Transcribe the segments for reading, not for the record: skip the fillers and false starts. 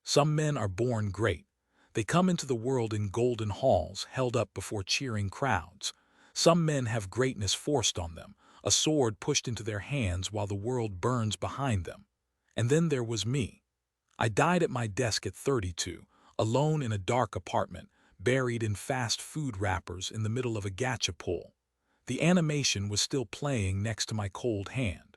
Some men are born great. They come into the world in golden halls held up before cheering crowds. Some men have greatness forced on them, a sword pushed into their hands while the world burns behind them. And then there was me. I died at my desk at 32, alone in a dark apartment, buried in fast food wrappers in the middle of a gacha pool. The animation was still playing next to my cold hand.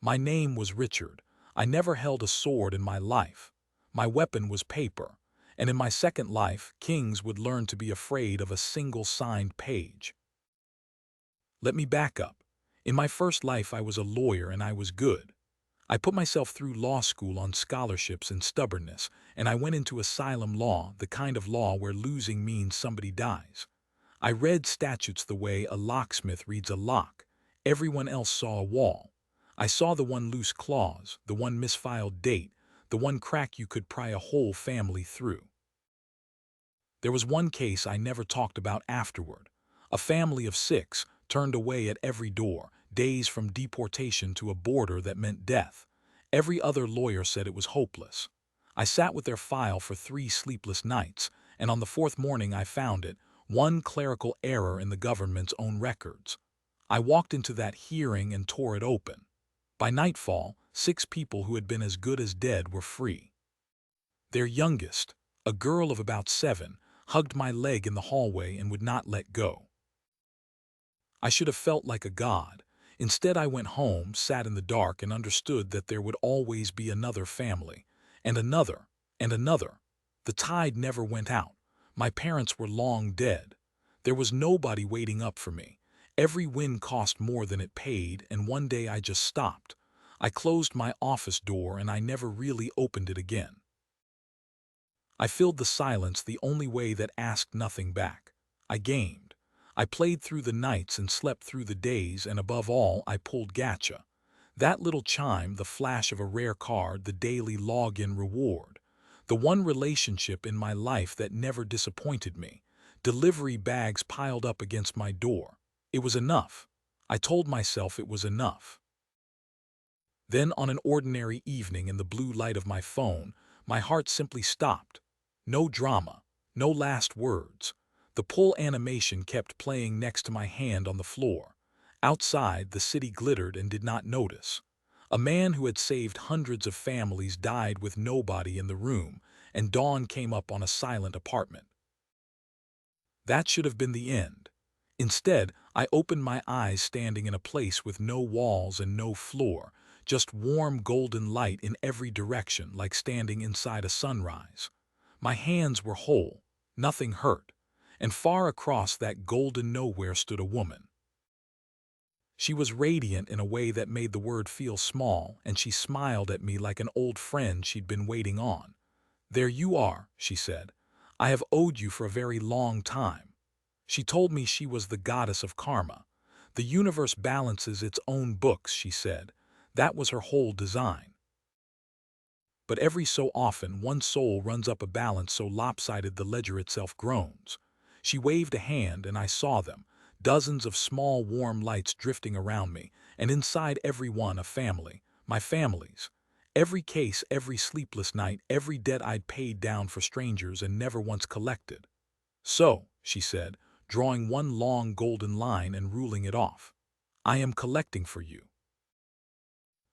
My name was Richard. I never held a sword in my life. My weapon was paper, and in my second life, kings would learn to be afraid of a single signed page. Let me back up. In my first life, I was a lawyer and I was good. I put myself through law school on scholarships and stubbornness, and I went into asylum law, the kind of law where losing means somebody dies. I read statutes the way a locksmith reads a lock. Everyone else saw a wall. I saw the one loose clause, the one misfiled date, the one crack you could pry a whole family through. There was one case I never talked about afterward. A family of 6 turned away at every door, days from deportation to a border that meant death. Every other lawyer said it was hopeless. I sat with their file for 3 sleepless nights, and on the 4th morning I found it, one clerical error in the government's own records. I walked into that hearing and tore it open. By nightfall, 6 people who had been as good as dead were free. Their youngest, a girl of about 7, hugged my leg in the hallway and would not let go. I should have felt like a god. Instead, I went home, sat in the dark, and understood that there would always be another family, and another, and another. The tide never went out. My parents were long dead. There was nobody waiting up for me. Every win cost more than it paid, and one day I just stopped. I closed my office door and I never really opened it again. I filled the silence the only way that asked nothing back. I gamed. I played through the nights and slept through the days, and above all, I pulled gacha. That little chime, the flash of a rare card, the daily login reward. The one relationship in my life that never disappointed me. Delivery bags piled up against my door. It was enough. I told myself it was enough. Then on an ordinary evening in the blue light of my phone, my heart simply stopped. No drama, no last words. The pull animation kept playing next to my hand on the floor. Outside, the city glittered and did not notice. A man who had saved hundreds of families died with nobody in the room, and dawn came up on a silent apartment. That should have been the end. Instead, I opened my eyes standing in a place with no walls and no floor, just warm golden light in every direction, like standing inside a sunrise. My hands were whole, nothing hurt, and far across that golden nowhere stood a woman. She was radiant in a way that made the word feel small, and she smiled at me like an old friend she'd been waiting on. "There you are," she said. "I have owed you for a very long time." She told me she was the goddess of karma. "The universe balances its own books," she said. That was her whole design. But every so often, one soul runs up a balance so lopsided the ledger itself groans. She waved a hand, and I saw them. Dozens of small warm lights drifting around me, and inside every one a family, my families. Every case, every sleepless night, every debt I'd paid down for strangers and never once collected. "So," she said, drawing one long golden line and ruling it off, "I am collecting for you."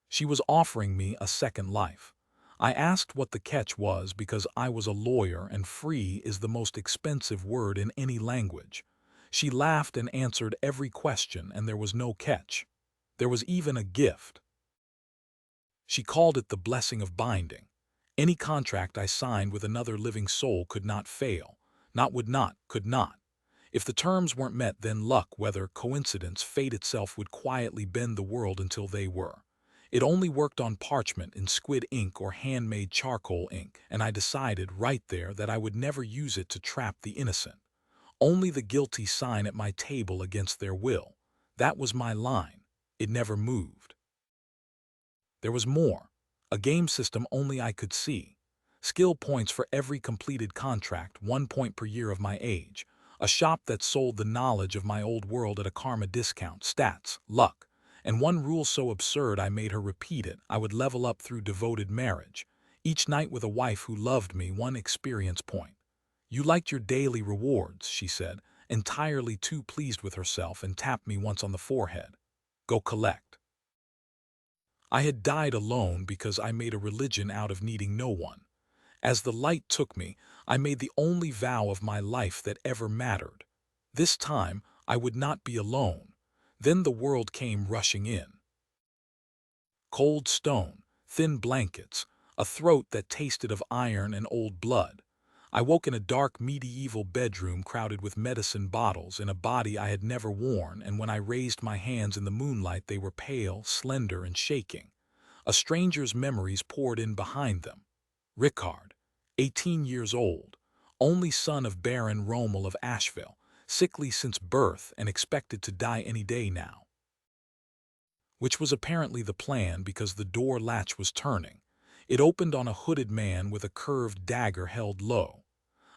She was offering me a second life. I asked what the catch was because I was a lawyer and free is the most expensive word in any language. She laughed and answered every question, and there was no catch. There was even a gift. She called it the blessing of binding. Any contract I signed with another living soul could not fail. Not would not, could not. If the terms weren't met, then luck, weather, coincidence, fate itself would quietly bend the world until they were. It only worked on parchment in squid ink or handmade charcoal ink, and I decided right there that I would never use it to trap the innocent. Only the guilty sign at my table against their will. That was my line. It never moved. There was more. A game system only I could see. Skill points for every completed contract, 1 point per year of my age. A shop that sold the knowledge of my old world at a karma discount, stats, luck. And one rule so absurd I made her repeat it: I would level up through devoted marriage. each night with a wife who loved me, one experience point. You liked your daily rewards, she said, entirely too pleased with herself, and tapped me once on the forehead. Go collect. I had died alone because I made a religion out of needing no one. As the light took me, I made the only vow of my life that ever mattered. This time, I would not be alone. Then the world came rushing in. Cold stone, thin blankets, a throat that tasted of iron and old blood. I woke in a dark medieval bedroom crowded with medicine bottles, in a body I had never worn, and when I raised my hands in the moonlight they were pale, slender, and shaking. A stranger's memories poured in behind them. Ricard, 18 years old, only son of Baron Rommel of Asheville, sickly since birth and expected to die any day now. Which was apparently the plan, because the door latch was turning. It opened on a hooded man with a curved dagger held low.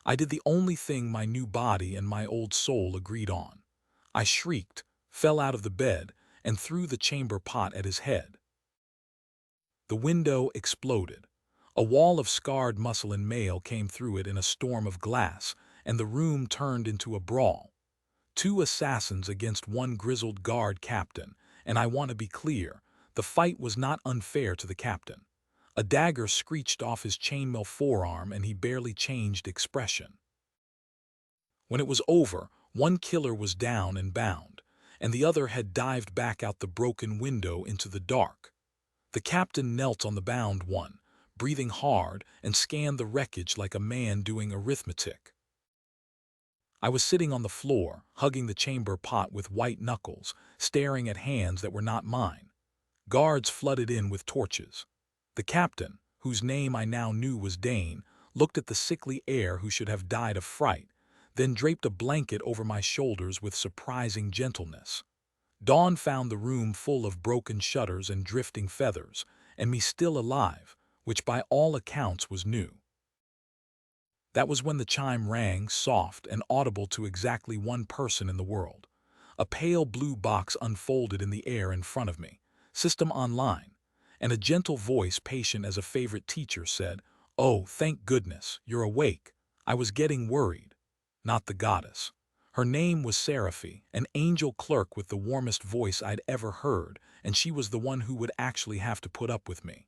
I did the only thing my new body and my old soul agreed on. I shrieked, fell out of the bed, and threw the chamber pot at his head. The window exploded. A wall of scarred muscle and mail came through it in a storm of glass, and the room turned into a brawl. 2 assassins against 1 grizzled guard captain, and I want to be clear, the fight was not unfair to the captain. A dagger screeched off his chainmail forearm and he barely changed expression. When it was over, 1 killer was down and bound, and the other had dived back out the broken window into the dark. The captain knelt on the bound one, breathing hard, and scanned the wreckage like a man doing arithmetic. I was sitting on the floor, hugging the chamber pot with white knuckles, staring at hands that were not mine. Guards flooded in with torches. The captain, whose name I now knew was Dane, looked at the sickly heir who should have died of fright, then draped a blanket over my shoulders with surprising gentleness. Dawn found the room full of broken shutters and drifting feathers, and me still alive, which by all accounts was new. That was when the chime rang, soft and audible to exactly 1 person in the world. A pale blue box unfolded in the air in front of me, system online, and a gentle voice, patient as a favorite teacher, said, "Oh, thank goodness, you're awake. I was getting worried." Not the goddess. Her name was Seraphi, an angel clerk with the warmest voice I'd ever heard, and she was the one who would actually have to put up with me.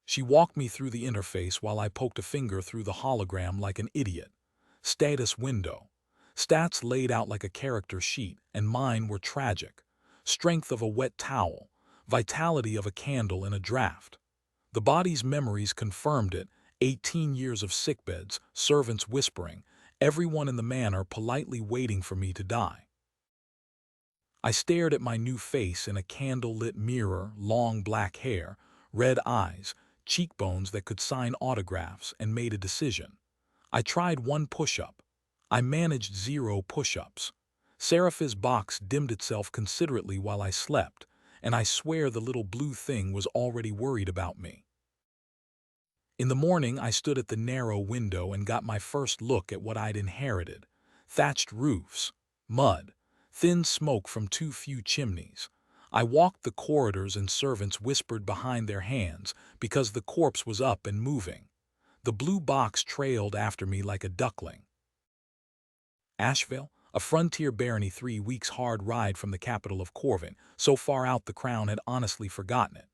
She walked me through the interface while I poked a finger through the hologram like an idiot. Status window. Stats laid out like a character sheet, and mine were tragic. Strength of a wet towel, vitality of a candle in a draft. The body's memories confirmed it, 18 years of sickbeds, servants whispering, everyone in the manor politely waiting for me to die. I stared at my new face in a candle-lit mirror, long black hair, red eyes, cheekbones that could sign autographs, and made a decision. I tried 1 push-up. I managed 0 push-ups. Seraphi's box dimmed itself considerately while I slept, and I swear the little blue thing was already worried about me. In the morning, I stood at the narrow window and got my first look at what I'd inherited. Thatched roofs, mud, thin smoke from too few chimneys. I walked the corridors and servants whispered behind their hands because the corpse was up and moving. The blue box trailed after me like a duckling. Asheville, a frontier barony, 3 weeks hard ride from the capital of Corvin, so far out the crown had honestly forgotten it.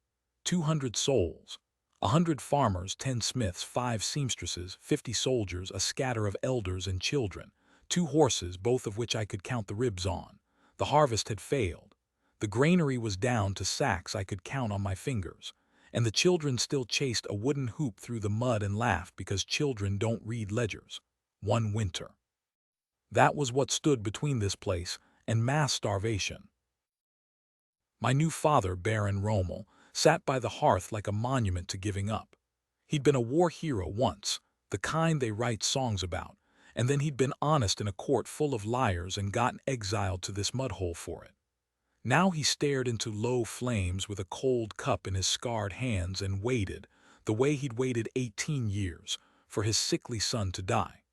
200 souls. 100 farmers, 10 smiths, 5 seamstresses, 50 soldiers, a scatter of elders and children, 2 horses, both of which I could count the ribs on. The harvest had failed. The granary was down to sacks I could count on my fingers, and the children still chased a wooden hoop through the mud and laughed because children don't read ledgers. 1 winter. That was what stood between this place and mass starvation. My new father, Baron Rommel, sat by the hearth like a monument to giving up. He'd been a war hero once, the kind they write songs about, and then he'd been honest in a court full of liars and gotten exiled to this mudhole for it. Now he stared into low flames with a cold cup in his scarred hands and waited, the way he'd waited 18 years, for his sickly son to die.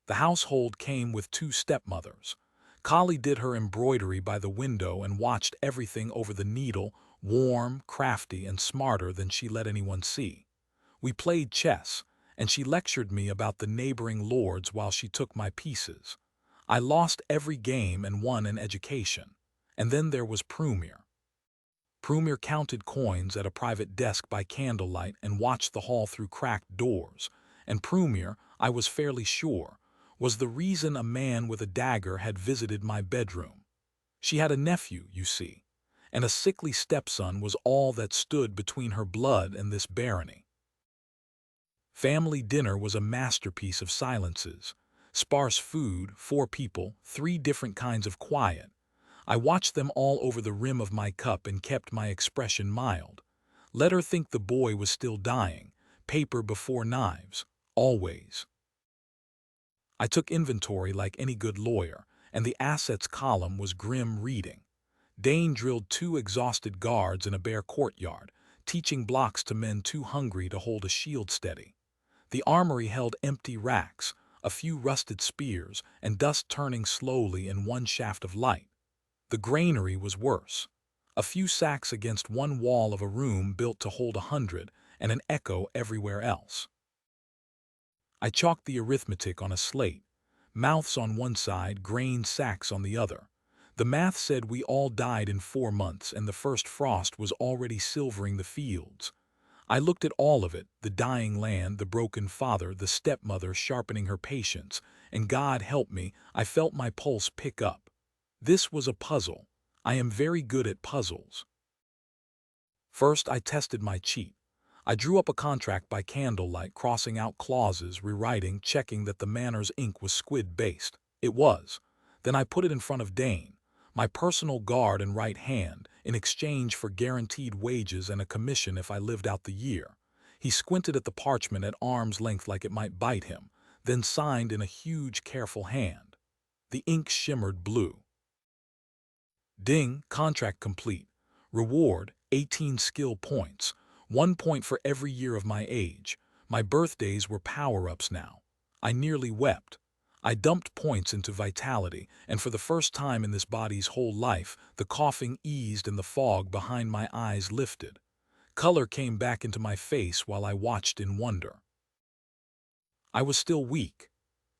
The household came with 2 stepmothers. Collie did her embroidery by the window and watched everything over the needle warm, crafty, and smarter than she let anyone see. We played chess, and she lectured me about the neighboring lords while she took my pieces. I lost every game and won an education. And then there was Prumir. Prumir counted coins at a private desk by candlelight and watched the hall through cracked doors. And Prumir, I was fairly sure, was the reason a man with a dagger had visited my bedroom. She had a nephew, you see, and a sickly stepson was all that stood between her blood and this barony. Family dinner was a masterpiece of silences. Sparse food, 4 people, 3 different kinds of quiet. I watched them all over the rim of my cup and kept my expression mild. Let her think the boy was still dying. Paper before knives. Always. I took inventory like any good lawyer, and the assets column was grim reading. Dane drilled 2 exhausted guards in a bare courtyard, teaching blocks to men too hungry to hold a shield steady. The armory held empty racks, a few rusted spears, and dust turning slowly in one shaft of light. The granary was worse. A few sacks against one wall of a room built to hold 100, and an echo everywhere else. I chalked the arithmetic on a slate, mouths on one side, grain sacks on the other. The math said we all died in 4 months, and the first frost was already silvering the fields. I looked at all of it, the dying land, the broken father, the stepmother sharpening her patience, and God help me, I felt my pulse pick up. This was a puzzle. I am very good at puzzles. First, I tested my cheat. I drew up a contract by candlelight, crossing out clauses, rewriting, checking that the manor's ink was squid-based. It was. Then I put it in front of Dane, my personal guard and right hand, in exchange for guaranteed wages and a commission if I lived out the year. He squinted at the parchment at arm's length like it might bite him, then signed in a huge, careful hand. The ink shimmered blue. Ding, contract complete. Reward, 18 skill points. 1 point for every year of my age. My birthdays were power-ups now. I nearly wept. I dumped points into vitality, and for the first time in this body's whole life, the coughing eased and the fog behind my eyes lifted. Color came back into my face while I watched in wonder. I was still weak.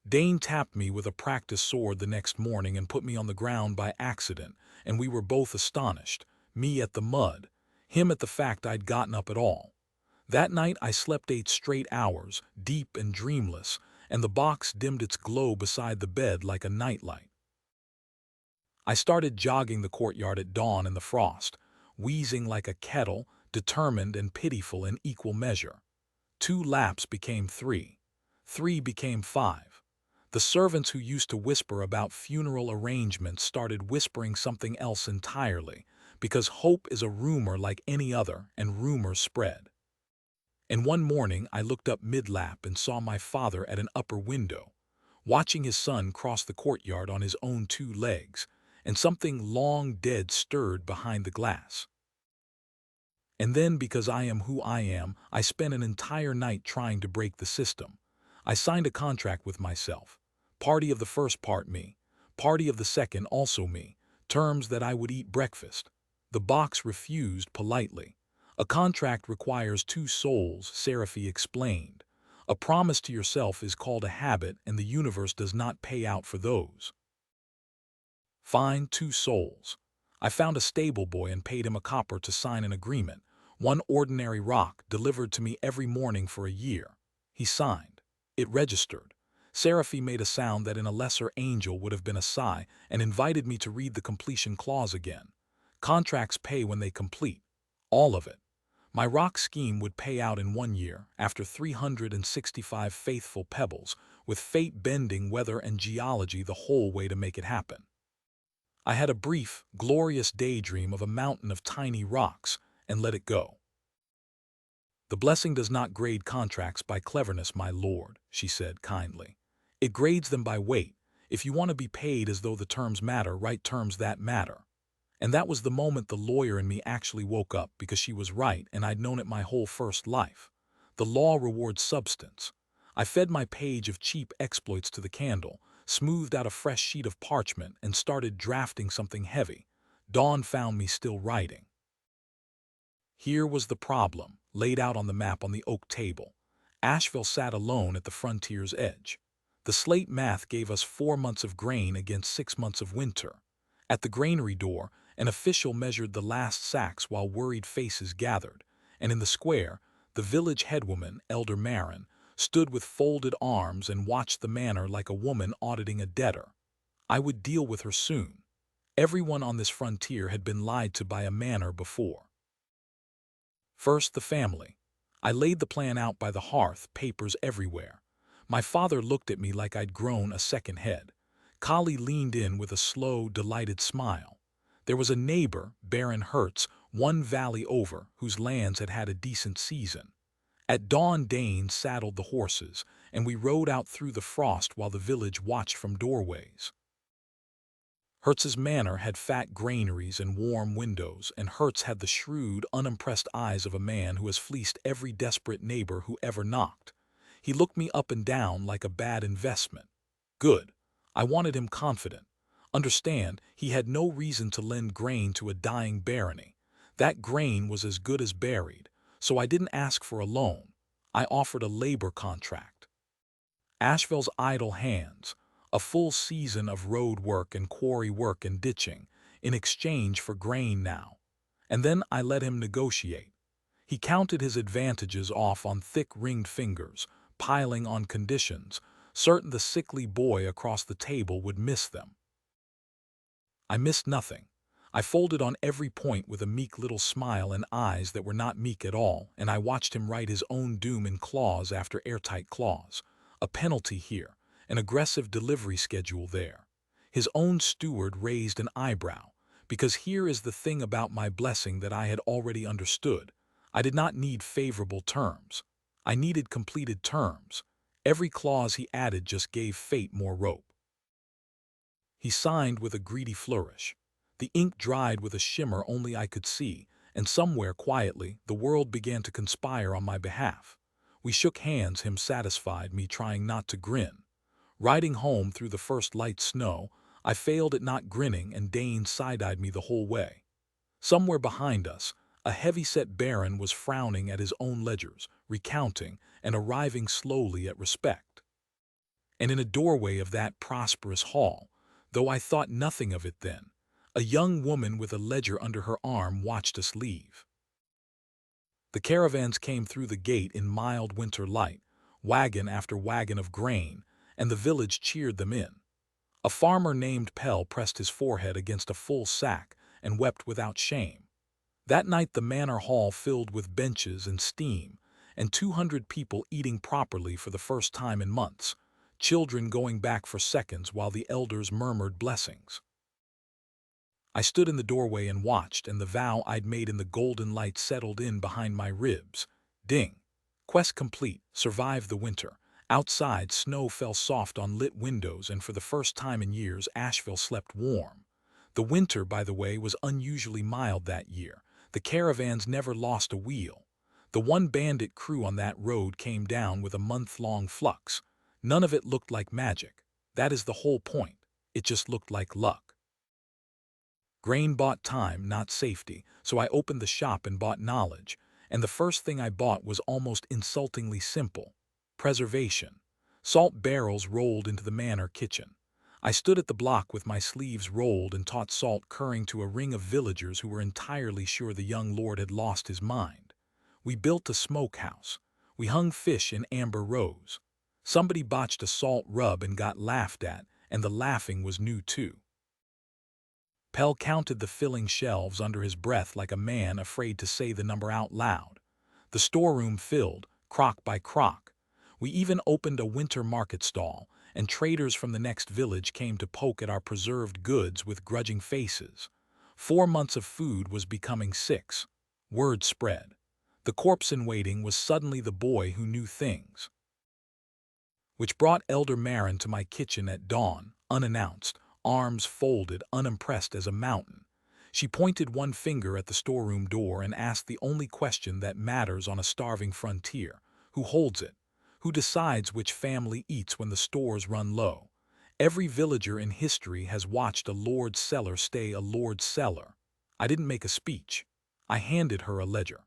Dane tapped me with a practice sword the next morning and put me on the ground by accident, and we were both astonished, me at the mud, him at the fact I'd gotten up at all. That night I slept 8 straight hours, deep and dreamless, and the box dimmed its glow beside the bed like a nightlight. I started jogging the courtyard at dawn in the frost, wheezing like a kettle, determined and pitiful in equal measure. 2 laps became 3. 3 became 5. The servants who used to whisper about funeral arrangements started whispering something else entirely, because hope is a rumor like any other, and rumors spread. And one morning I looked up mid-lap and saw my father at an upper window, watching his son cross the courtyard on his own 2 legs, and something long dead stirred behind the glass. And then, because I am who I am, I spent an entire night trying to break the system. I signed a contract with myself. Party of the first part me, party of the second also me, terms that I would eat breakfast. The box refused politely. A contract requires 2 souls, Seraphi explained. A promise to yourself is called a habit, and the universe does not pay out for those. Fine, 2 souls. I found a stable boy and paid him a copper to sign an agreement, 1 ordinary rock delivered to me every morning for a year. He signed. It registered. Seraphi made a sound that in a lesser angel would have been a sigh and invited me to read the completion clause again. Contracts pay when they complete. All of it. My rock scheme would pay out in 1 year, after 365 faithful pebbles, with fate bending weather and geology the whole way to make it happen. I had a brief, glorious daydream of a mountain of tiny rocks, and let it go. The blessing does not grade contracts by cleverness, my lord, she said kindly. It grades them by weight. If you want to be paid as though the terms matter, write terms that matter. And that was the moment the lawyer in me actually woke up, because she was right and I'd known it my whole first life. The law rewards substance. I fed my page of cheap exploits to the candle, smoothed out a fresh sheet of parchment, and started drafting something heavy. Dawn found me still writing. Here was the problem, laid out on the map on the oak table. Asheville sat alone at the frontier's edge. The slate math gave us 4 months of grain against 6 months of winter. At the granary door, an official measured the last sacks while worried faces gathered, and in the square, the village headwoman, Elder Marin, stood with folded arms and watched the manor like a woman auditing a debtor. I would deal with her soon. Everyone on this frontier had been lied to by a manor before. First, the family. I laid the plan out by the hearth, papers everywhere. My father looked at me like I'd grown a second head. Collie leaned in with a slow, delighted smile. There was a neighbor, Baron Hertz, one valley over, whose lands had had a decent season. At dawn, Dane saddled the horses, and we rode out through the frost while the village watched from doorways. Hertz's manor had fat granaries and warm windows, and Hertz had the shrewd, unimpressed eyes of a man who has fleeced every desperate neighbor who ever knocked. He looked me up and down like a bad investment. Good. I wanted him confident. Understand, he had no reason to lend grain to a dying barony. That grain was as good as buried, so I didn't ask for a loan. I offered a labor contract. Asheville's idle hands, a full season of road work and quarry work and ditching, in exchange for grain now. And then I let him negotiate. He counted his advantages off on thick ringed fingers, piling on conditions, certain the sickly boy across the table would miss them. I missed nothing. I folded on every point with a meek little smile and eyes that were not meek at all, and I watched him write his own doom in clause after airtight clause. A penalty here, an aggressive delivery schedule there. His own steward raised an eyebrow, because here is the thing about my blessing that I had already understood. I did not need favorable terms. I needed completed terms. Every clause he added just gave fate more rope. He signed with a greedy flourish. The ink dried with a shimmer only I could see, and somewhere quietly the world began to conspire on my behalf. We shook hands, him satisfied, me trying not to grin. Riding home through the first light snow, I failed at not grinning, and Dane side-eyed me the whole way. Somewhere behind us, a heavy-set baron was frowning at his own ledgers, recounting, and arriving slowly at respect. And in a doorway of that prosperous hall, though I thought nothing of it then, a young woman with a ledger under her arm watched us leave. The caravans came through the gate in mild winter light, wagon after wagon of grain, and the village cheered them in. A farmer named Pell pressed his forehead against a full sack and wept without shame. That night the manor hall filled with benches and steam, and 200 people eating properly for the first time in months, children going back for seconds while the elders murmured blessings. I stood in the doorway and watched, and the vow I'd made in the golden light settled in behind my ribs. Ding! Quest complete, survived the winter. Outside, snow fell soft on lit windows, and for the first time in years, Asheville slept warm. The winter, by the way, was unusually mild that year. The caravans never lost a wheel. The one bandit crew on that road came down with a month-long flux. None of it looked like magic. That is the whole point. It just looked like luck. Grain bought time, not safety, so I opened the shop and bought knowledge, and the first thing I bought was almost insultingly simple: preservation. Salt barrels rolled into the manor kitchen. I stood at the block with my sleeves rolled and taught salt currying to a ring of villagers who were entirely sure the young lord had lost his mind. We built a smokehouse. We hung fish in amber rows. Somebody botched a salt rub and got laughed at, and the laughing was new too. Pell counted the filling shelves under his breath like a man afraid to say the number out loud. The storeroom filled, crock by crock. We even opened a winter market stall, and traders from the next village came to poke at our preserved goods with grudging faces. 4 months of food was becoming 6. Word spread. The corpse in waiting was suddenly the boy who knew things. Which brought Elder Marin to my kitchen at dawn, unannounced, arms folded, unimpressed as a mountain. She pointed one finger at the storeroom door and asked the only question that matters on a starving frontier: who holds it? Who decides which family eats when the stores run low? Every villager in history has watched a lord's cellar stay a lord's cellar. I didn't make a speech. I handed her a ledger.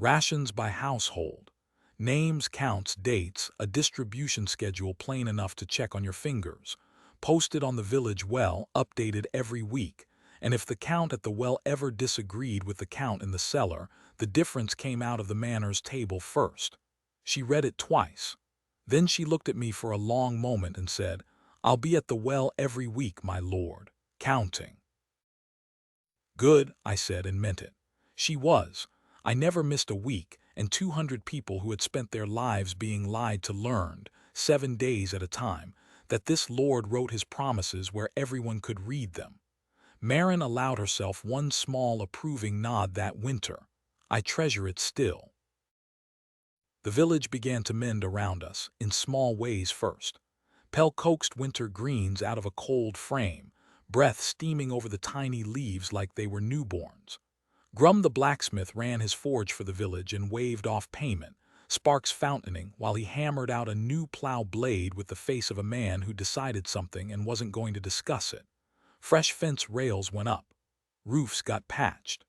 Rations by household. Names, counts, dates, a distribution schedule plain enough to check on your fingers. Posted on the village well, updated every week. And if the count at the well ever disagreed with the count in the cellar, the difference came out of the manor's table first. She read it twice. Then she looked at me for a long moment and said, "I'll be at the well every week, my lord, counting." Good, I said and meant it. She was. I never missed a week, and 200 people who had spent their lives being lied to learned, 7 days at a time, that this lord wrote his promises where everyone could read them. Marin allowed herself one small approving nod that winter. I treasure it still. The village began to mend around us, in small ways first. Pell coaxed winter greens out of a cold frame, breath steaming over the tiny leaves like they were newborns. Grum the blacksmith ran his forge for the village and waved off payment, sparks fountaining while he hammered out a new plow blade with the face of a man who decided something and wasn't going to discuss it. Fresh fence rails went up. Roofs got patched.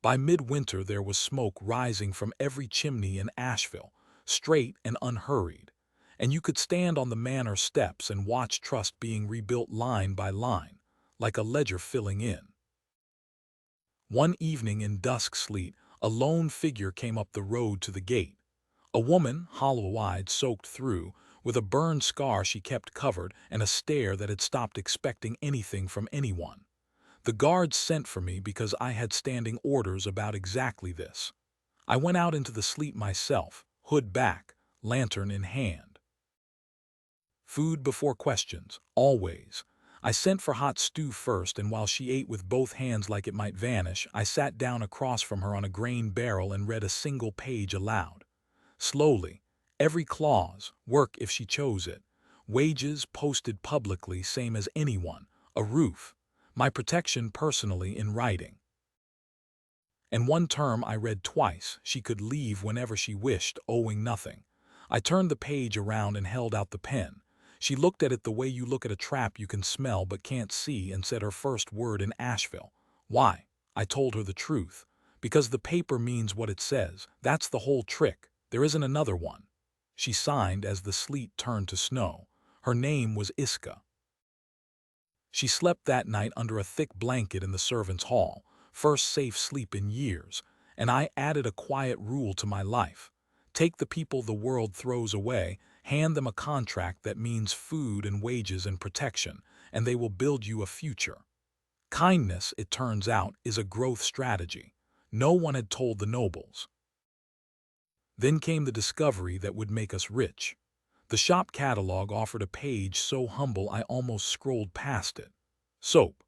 By midwinter there was smoke rising from every chimney in Asheville, straight and unhurried, and you could stand on the manor steps and watch trust being rebuilt line by line, like a ledger filling in. One evening in dusk sleet, a lone figure came up the road to the gate. A woman, hollow-eyed, soaked through, with a burned scar she kept covered and a stare that had stopped expecting anything from anyone. The guards sent for me because I had standing orders about exactly this. I went out into the sleet myself, hood back, lantern in hand. Food before questions, always. I sent for hot stew first, and while she ate with both hands like it might vanish, I sat down across from her on a grain barrel and read a single page aloud. Slowly, every clause, work if she chose it, wages posted publicly same as anyone, a roof, my protection personally in writing. And one term I read twice, she could leave whenever she wished, owing nothing. I turned the page around and held out the pen. She looked at it the way you look at a trap you can smell but can't see and said her first word in Asheville. Why? I told her the truth. Because the paper means what it says. That's the whole trick. There isn't another one. She signed as the sleet turned to snow. Her name was Iska. She slept that night under a thick blanket in the servants' hall, first safe sleep in years, and I added a quiet rule to my life. Take the people the world throws away, hand them a contract that means food and wages and protection, and they will build you a future. Kindness, it turns out, is a growth strategy. No one had told the nobles. Then came the discovery that would make us rich. The shop catalog offered a page so humble I almost scrolled past it. Soap.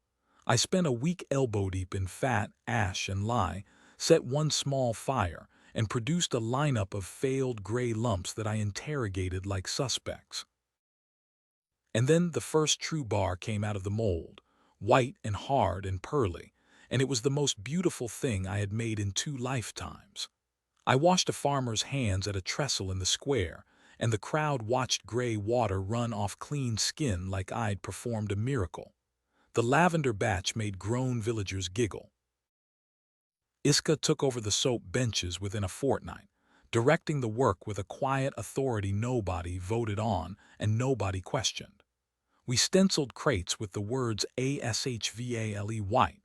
I spent a week elbow-deep in fat, ash, and lye, set one small fire, and produced a lineup of failed gray lumps that I interrogated like suspects. And then the first true bar came out of the mold, white and hard and pearly, and it was the most beautiful thing I had made in 2 lifetimes. I washed a farmer's hands at a trestle in the square, and the crowd watched gray water run off clean skin like I'd performed a miracle. The lavender batch made grown villagers giggle. Iska took over the soap benches within a fortnight, directing the work with a quiet authority nobody voted on and nobody questioned. We stenciled crates with the words ASHVALE white,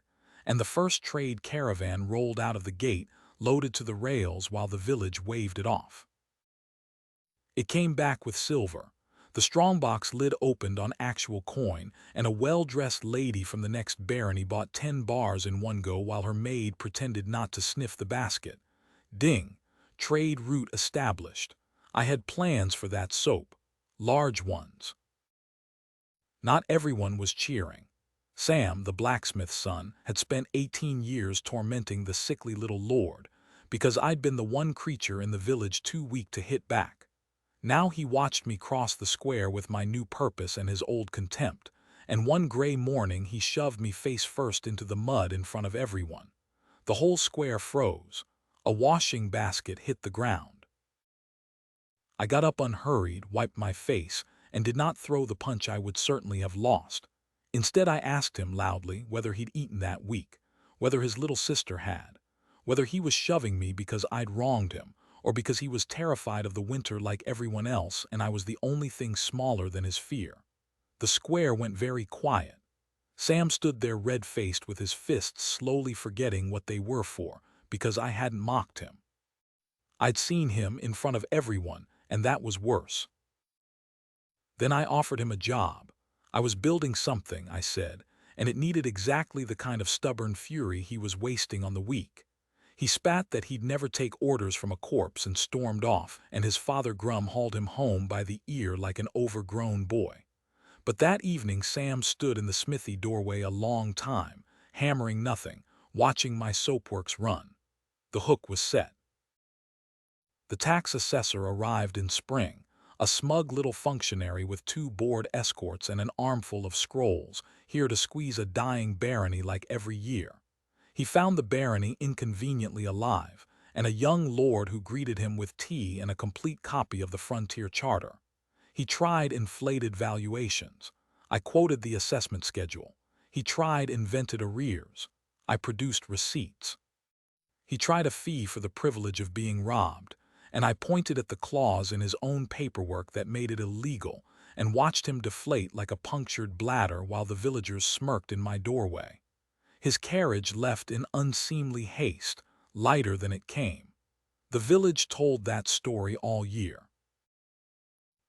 and the first trade caravan rolled out of the gate, loaded to the rails while the village waved it off. It came back with silver. The strongbox lid opened on actual coin, and a well-dressed lady from the next barony bought 10 bars in one go while her maid pretended not to sniff the basket. Ding! Trade route established. I had plans for that soap. Large ones. Not everyone was cheering. Sam, the blacksmith's son, had spent 18 years tormenting the sickly little lord, because I'd been the one creature in the village too weak to hit back. Now he watched me cross the square with my new purpose and his old contempt, and one gray morning he shoved me face first into the mud in front of everyone. The whole square froze. A washing basket hit the ground. I got up unhurried, wiped my face, and did not throw the punch I would certainly have lost. Instead I asked him loudly whether he'd eaten that week, whether his little sister had, whether he was shoving me because I'd wronged him, or because he was terrified of the winter like everyone else and I was the only thing smaller than his fear. The square went very quiet. Sam stood there red-faced with his fists slowly forgetting what they were for, because I hadn't mocked him. I'd seen him in front of everyone, and that was worse. Then I offered him a job. I was building something, I said, and it needed exactly the kind of stubborn fury he was wasting on the weak. He spat that he'd never take orders from a corpse and stormed off, and his father Grum hauled him home by the ear like an overgrown boy. But that evening Sam stood in the smithy doorway a long time, hammering nothing, watching my soapworks run. The hook was set. The tax assessor arrived in spring, a smug little functionary with 2 bored escorts and an armful of scrolls, here to squeeze a dying barony like every year. He found the barony inconveniently alive, and a young lord who greeted him with tea and a complete copy of the Frontier Charter. He tried inflated valuations. I quoted the assessment schedule. He tried invented arrears. I produced receipts. He tried a fee for the privilege of being robbed, and I pointed at the clause in his own paperwork that made it illegal and watched him deflate like a punctured bladder while the villagers smirked in my doorway. His carriage left in unseemly haste, lighter than it came. The village told that story all year.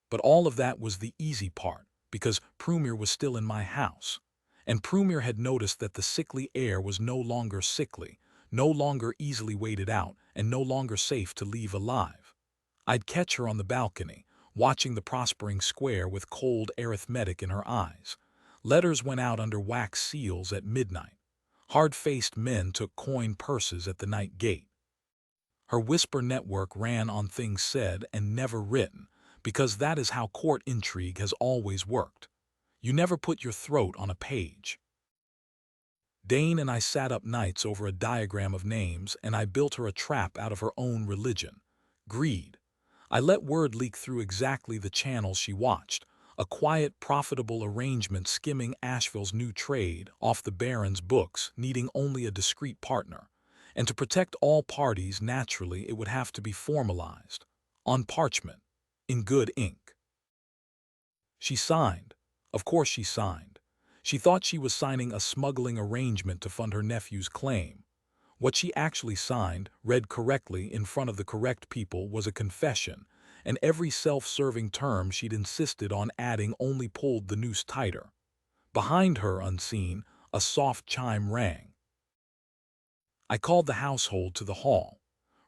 But all of that was the easy part, because Prumir was still in my house. And Prumir had noticed that the sickly heir was no longer sickly, no longer easily waited out, and no longer safe to leave alive. I'd catch her on the balcony, watching the prospering square with cold arithmetic in her eyes. Letters went out under wax seals at midnight. Hard-faced men took coin purses at the night gate. Her whisper network ran on things said and never written, because that is how court intrigue has always worked. You never put your throat on a page. Dane and I sat up nights over a diagram of names, and I built her a trap out of her own religion, greed. I let word leak through exactly the channels she watched, a quiet, profitable arrangement skimming Asheville's new trade off the Baron's books, needing only a discreet partner. And to protect all parties, naturally, it would have to be formalized, on parchment, in good ink. She signed. Of course she signed. She thought she was signing a smuggling arrangement to fund her nephew's claim. What she actually signed, read correctly in front of the correct people, was a confession, and every self-serving term she'd insisted on adding only pulled the noose tighter. Behind her, unseen, a soft chime rang. I called the household to the hall.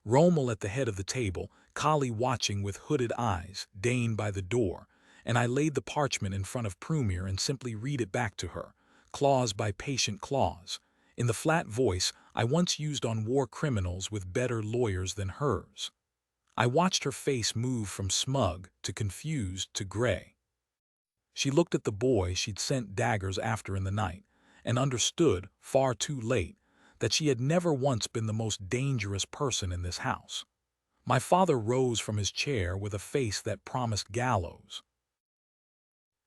Rommel at the head of the table, Kali watching with hooded eyes, Dane by the door, and I laid the parchment in front of Prumir and simply read it back to her, clause by patient clause, in the flat voice I once used on war criminals with better lawyers than hers. I watched her face move from smug to confused to gray. She looked at the boy she'd sent daggers after in the night, and understood, far too late, that she had never once been the most dangerous person in this house. My father rose from his chair with a face that promised gallows.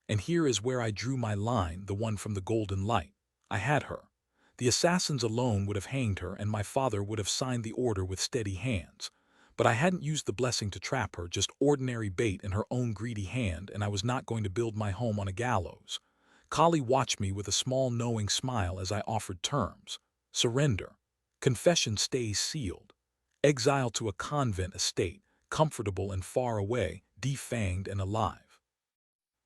And here is where I drew my line, the one from the golden light. I had her. The assassins alone would have hanged her, and my father would have signed the order with steady hands. But I hadn't used the blessing to trap her, just ordinary bait in her own greedy hand, and I was not going to build my home on a gallows. Kali watched me with a small knowing smile as I offered terms. Surrender. Confession stays sealed. Exile to a convent estate, comfortable and far away, defanged and alive.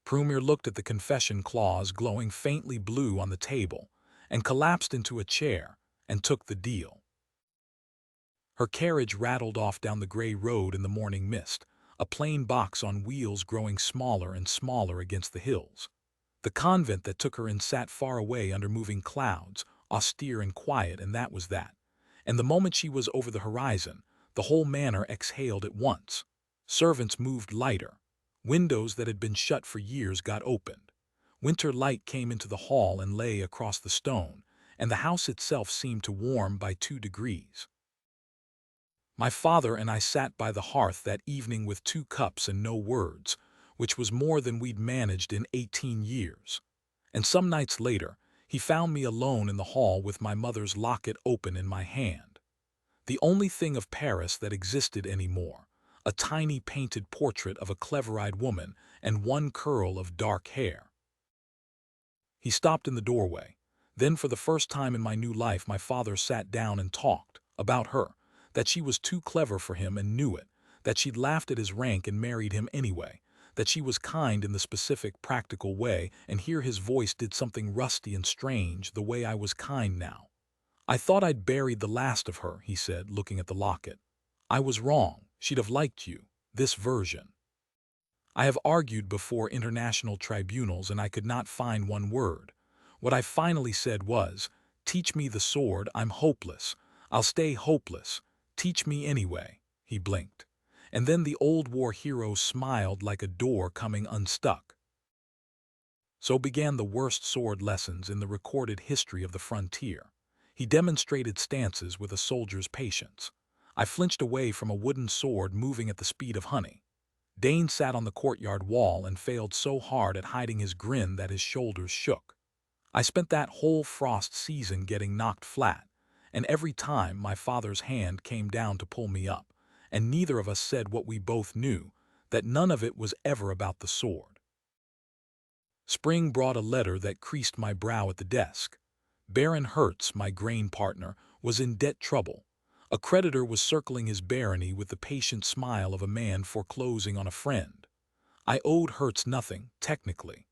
Prumir looked at the confession clause glowing faintly blue on the table, and collapsed into a chair, and took the deal. Her carriage rattled off down the gray road in the morning mist, a plain box on wheels growing smaller and smaller against the hills. The convent that took her in sat far away under moving clouds, austere and quiet, and that was that. And the moment she was over the horizon, the whole manor exhaled at once. Servants moved lighter. Windows that had been shut for years got opened. Winter light came into the hall and lay across the stone, and the house itself seemed to warm by 2 degrees. My father and I sat by the hearth that evening with 2 cups and no words, which was more than we'd managed in 18 years. And some nights later, he found me alone in the hall with my mother's locket open in my hand. The only thing of Paris that existed anymore, a tiny painted portrait of a clever-eyed woman and one curl of dark hair. He stopped in the doorway. Then for the first time in my new life my father sat down and talked about her, that she was too clever for him and knew it, that she'd laughed at his rank and married him anyway, that she was kind in the specific, practical way, and here his voice did something rusty and strange, the way I was kind now. "I thought I'd buried the last of her," he said, looking at the locket. "I was wrong. She'd have liked you, this version. I have argued before international tribunals and I could not find one word. What I finally said was, 'Teach me the sword, I'm hopeless. I'll stay hopeless. Teach me anyway.'" He blinked. And then the old war hero smiled like a door coming unstuck. So began the worst sword lessons in the recorded history of the frontier. He demonstrated stances with a soldier's patience. I flinched away from a wooden sword moving at the speed of honey. Dane sat on the courtyard wall and failed so hard at hiding his grin that his shoulders shook. I spent that whole frost season getting knocked flat, and every time my father's hand came down to pull me up, and neither of us said what we both knew, that none of it was ever about the sword. Spring brought a letter that creased my brow at the desk. Baron Hertz, my grain partner, was in debt trouble. A creditor was circling his barony with the patient smile of a man foreclosing on a friend. I owed Hertz nothing, technically.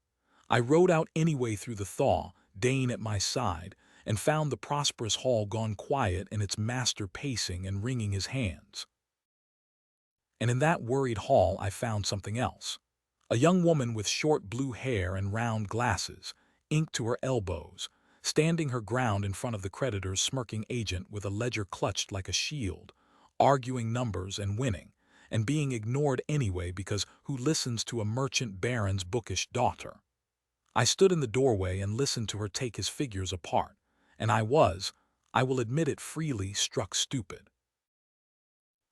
I rode out anyway through the thaw, Dane at my side, and found the prosperous hall gone quiet and its master pacing and wringing his hands. And in that worried hall I found something else. A young woman with short blue hair and round glasses, ink to her elbows, standing her ground in front of the creditor's smirking agent with a ledger clutched like a shield, arguing numbers and winning, and being ignored anyway because who listens to a merchant baron's bookish daughter? I stood in the doorway and listened to her take his figures apart, and I will admit it freely, struck stupid.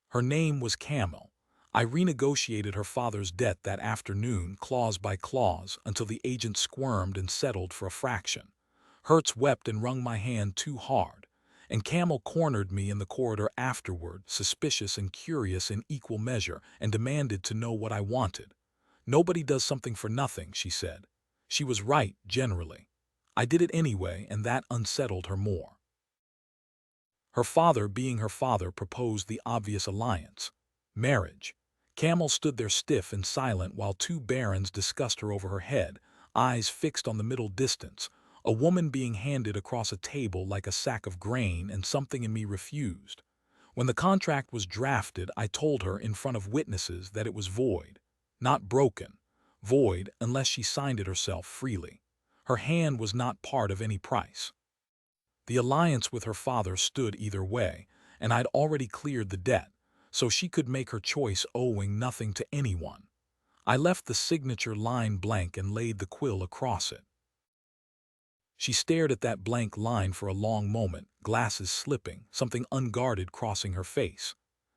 Her name was Camille. I renegotiated her father's debt that afternoon, clause by clause, until the agent squirmed and settled for a fraction. Hertz wept and wrung my hand too hard, and Camille cornered me in the corridor afterward, suspicious and curious in equal measure, and demanded to know what I wanted. "Nobody does something for nothing," she said. She was right, generally. I did it anyway, and that unsettled her more. Her father, being her father, proposed the obvious alliance: marriage. Camille stood there stiff and silent while two barons discussed her over her head, eyes fixed on the middle distance, a woman being handed across a table like a sack of grain, and something in me refused. When the contract was drafted, I told her in front of witnesses that it was void. Not broken. Void unless she signed it herself freely. Her hand was not part of any price. The alliance with her father stood either way, and I'd already cleared the debt, so she could make her choice owing nothing to anyone. I left the signature line blank and laid the quill across it. She stared at that blank line for a long moment, glasses slipping, something unguarded crossing her face.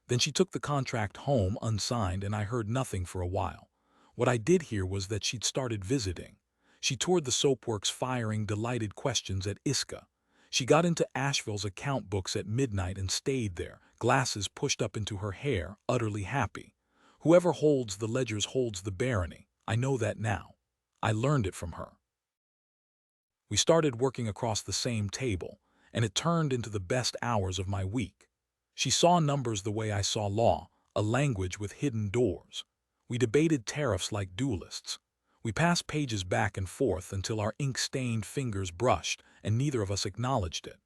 Then she took the contract home unsigned, and I heard nothing for a while. What I did hear was that she'd started visiting. She toured the soapworks firing delighted questions at Iska. She got into Asheville's account books at midnight and stayed there, glasses pushed up into her hair, utterly happy. Whoever holds the ledgers holds the barony. I know that now. I learned it from her. We started working across the same table, and it turned into the best hours of my week. She saw numbers the way I saw law, a language with hidden doors. We debated tariffs like duelists. We passed pages back and forth until our ink-stained fingers brushed, and neither of us acknowledged it.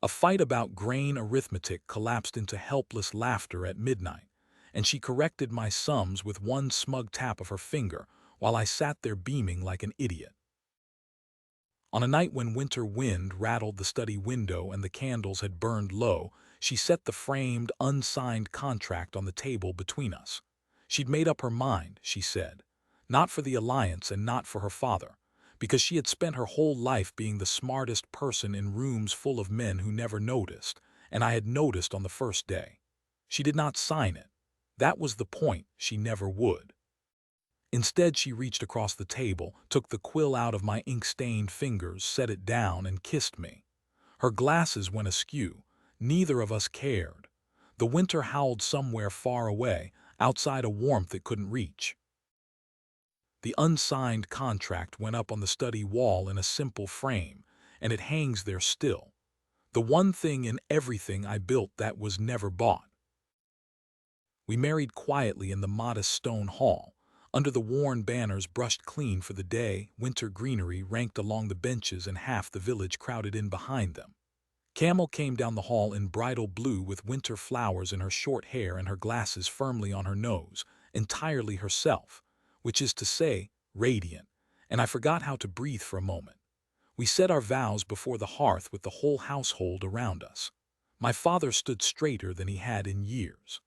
A fight about grain arithmetic collapsed into helpless laughter at midnight, and she corrected my sums with one smug tap of her finger while I sat there beaming like an idiot. On a night when winter wind rattled the study window and the candles had burned low, she set the framed, unsigned contract on the table between us. She'd made up her mind, she said, not for the alliance and not for her father, because she had spent her whole life being the smartest person in rooms full of men who never noticed, and I had noticed on the first day. She did not sign it. That was the point, she never would. Instead, she reached across the table, took the quill out of my ink-stained fingers, set it down, and kissed me. Her glasses went askew. Neither of us cared. The winter howled somewhere far away, outside a warmth it couldn't reach. The unsigned contract went up on the study wall in a simple frame, and it hangs there still. The one thing in everything I built that was never bought. We married quietly in the modest stone hall, under the worn banners brushed clean for the day, winter greenery ranked along the benches and half the village crowded in behind them. Camel came down the hall in bridal blue with winter flowers in her short hair and her glasses firmly on her nose, entirely herself, which is to say, radiant, and I forgot how to breathe for a moment. We said our vows before the hearth with the whole household around us. My father stood straighter than he had in years.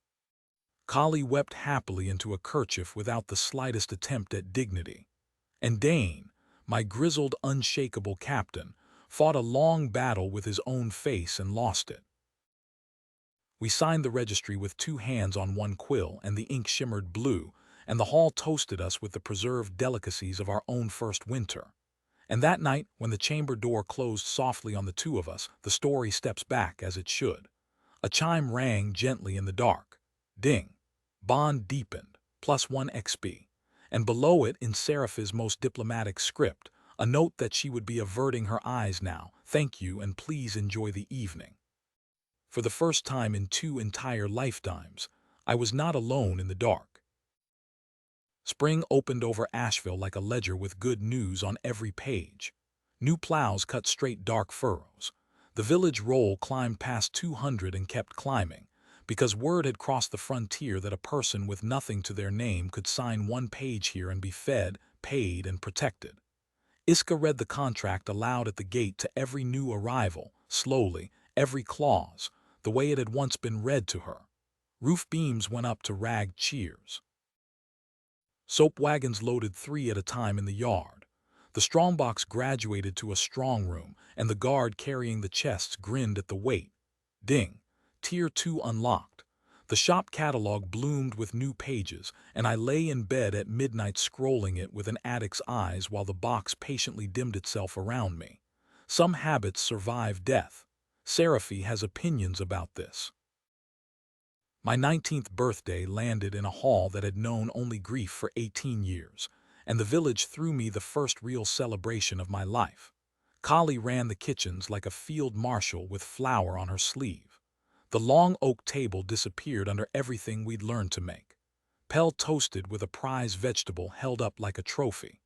Kali wept happily into a kerchief without the slightest attempt at dignity. And Dane, my grizzled, unshakable captain, fought a long battle with his own face and lost it. We signed the registry with 2 hands on one quill, and the ink shimmered blue, and the hall toasted us with the preserved delicacies of our own first winter. And that night, when the chamber door closed softly on the 2 of us, the story steps back as it should. A chime rang gently in the dark. Ding. Bond deepened, +1 XP. And below it, in Seraphi's most diplomatic script, a note that she would be averting her eyes now. Thank you, and please enjoy the evening. For the first time in 2 entire lifetimes, I was not alone in the dark. Spring opened over Asheville like a ledger with good news on every page. New plows cut straight dark furrows. The village roll climbed past 200 and kept climbing, because word had crossed the frontier that a person with nothing to their name could sign 1 page here and be fed, paid, and protected. Iska read the contract aloud at the gate to every new arrival, slowly, every clause, the way it had once been read to her. Roof beams went up to ragged cheers. Soap wagons loaded 3 at a time in the yard. The strongbox graduated to a strong room, and the guard carrying the chests grinned at the weight. Ding. Tier 2 unlocked. The shop catalog bloomed with new pages, and I lay in bed at midnight scrolling it with an addict's eyes while the box patiently dimmed itself around me. Some habits survive death. Seraphi has opinions about this. My 19th birthday landed in a hall that had known only grief for 18 years, and the village threw me the first real celebration of my life. Kali ran the kitchens like a field marshal with flour on her sleeve. The long oak table disappeared under everything we'd learned to make. Pell toasted with a prize vegetable held up like a trophy.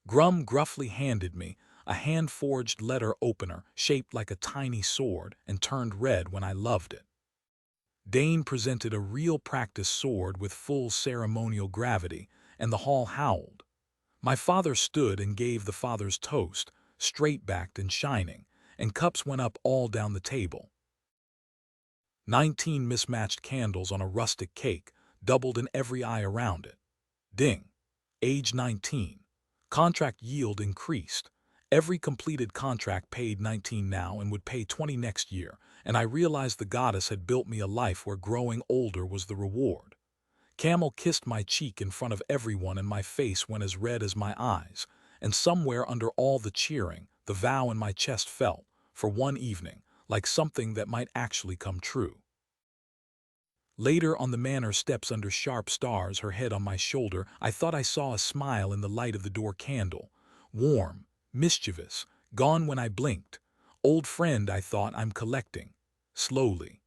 Grum gruffly handed me a hand-forged letter opener shaped like a tiny sword and turned red when I loved it. Dane presented a real practice sword with full ceremonial gravity, and the hall howled. My father stood and gave the father's toast, straight-backed and shining, and cups went up all down the table. 19 mismatched candles on a rustic cake doubled in every eye around it. Ding. Age 19. Contract yield increased. Every completed contract paid 19 now and would pay 20 next year, and I realized the goddess had built me a life where growing older was the reward. Camel kissed my cheek in front of everyone and my face went as red as my eyes, and somewhere under all the cheering, the vow in my chest felt, for one evening, like something that might actually come true. Later on the manor steps under sharp stars, her head on my shoulder, I thought I saw a smile in the light of the door candle. Warm, mischievous, gone when I blinked. Old friend, I thought, I'm collecting. Slowly.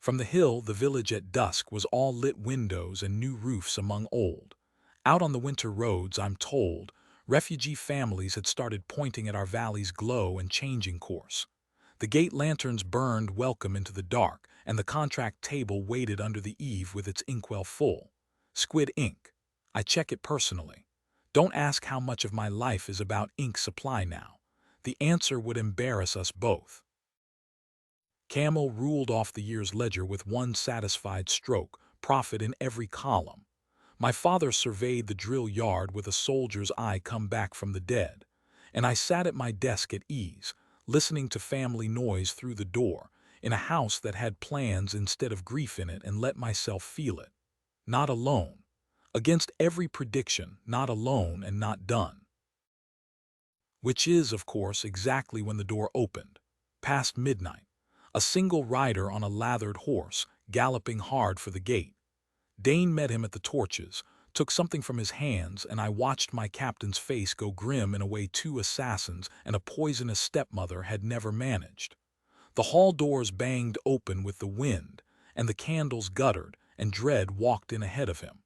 From the hill, the village at dusk was all lit windows and new roofs among old. Out on the winter roads, I'm told, refugee families had started pointing at our valley's glow and changing course. The gate lanterns burned welcome into the dark, and the contract table waited under the eave with its inkwell full. Squid ink. I check it personally. Don't ask how much of my life is about ink supply now. The answer would embarrass us both. Camel ruled off the year's ledger with one satisfied stroke, profit in every column. My father surveyed the drill yard with a soldier's eye come back from the dead, and I sat at my desk at ease, listening to family noise through the door, in a house that had plans instead of grief in it, and let myself feel it. Not alone. Against every prediction, not alone and not done. Which is, of course, exactly when the door opened. Past midnight. a single rider on a lathered horse, galloping hard for the gate. Dane met him at the torches, took something from his hands, and I watched my captain's face go grim in a way two assassins and a poisonous stepmother had never managed. The hall doors banged open with the wind, and the candles guttered, and Dread walked in ahead of him.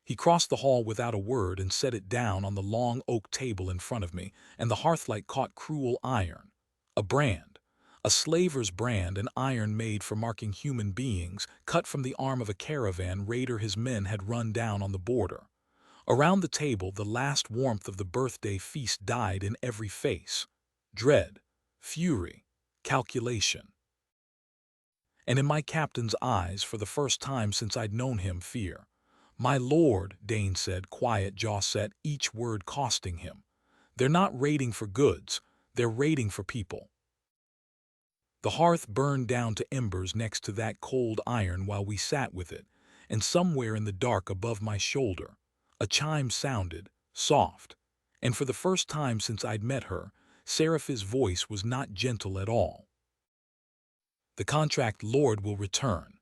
He crossed the hall without a word and set it down on the long oak table in front of me, and the hearthlight caught cruel iron. A brand. A slaver's brand, an iron made for marking human beings, cut from the arm of a caravan raider his men had run down on the border. Around the table, the last warmth of the birthday feast died in every face. Dread, fury, calculation. And in my captain's eyes, for the first time since I'd known him, fear. "My lord," Dane said, quiet, jaw set, each word costing him. "They're not raiding for goods, they're raiding for people." The hearth burned down to embers next to that cold iron while we sat with it, and somewhere in the dark above my shoulder, a chime sounded, soft, and for the first time since I'd met her, Seraph's voice was not gentle at all. "The contract lord will return.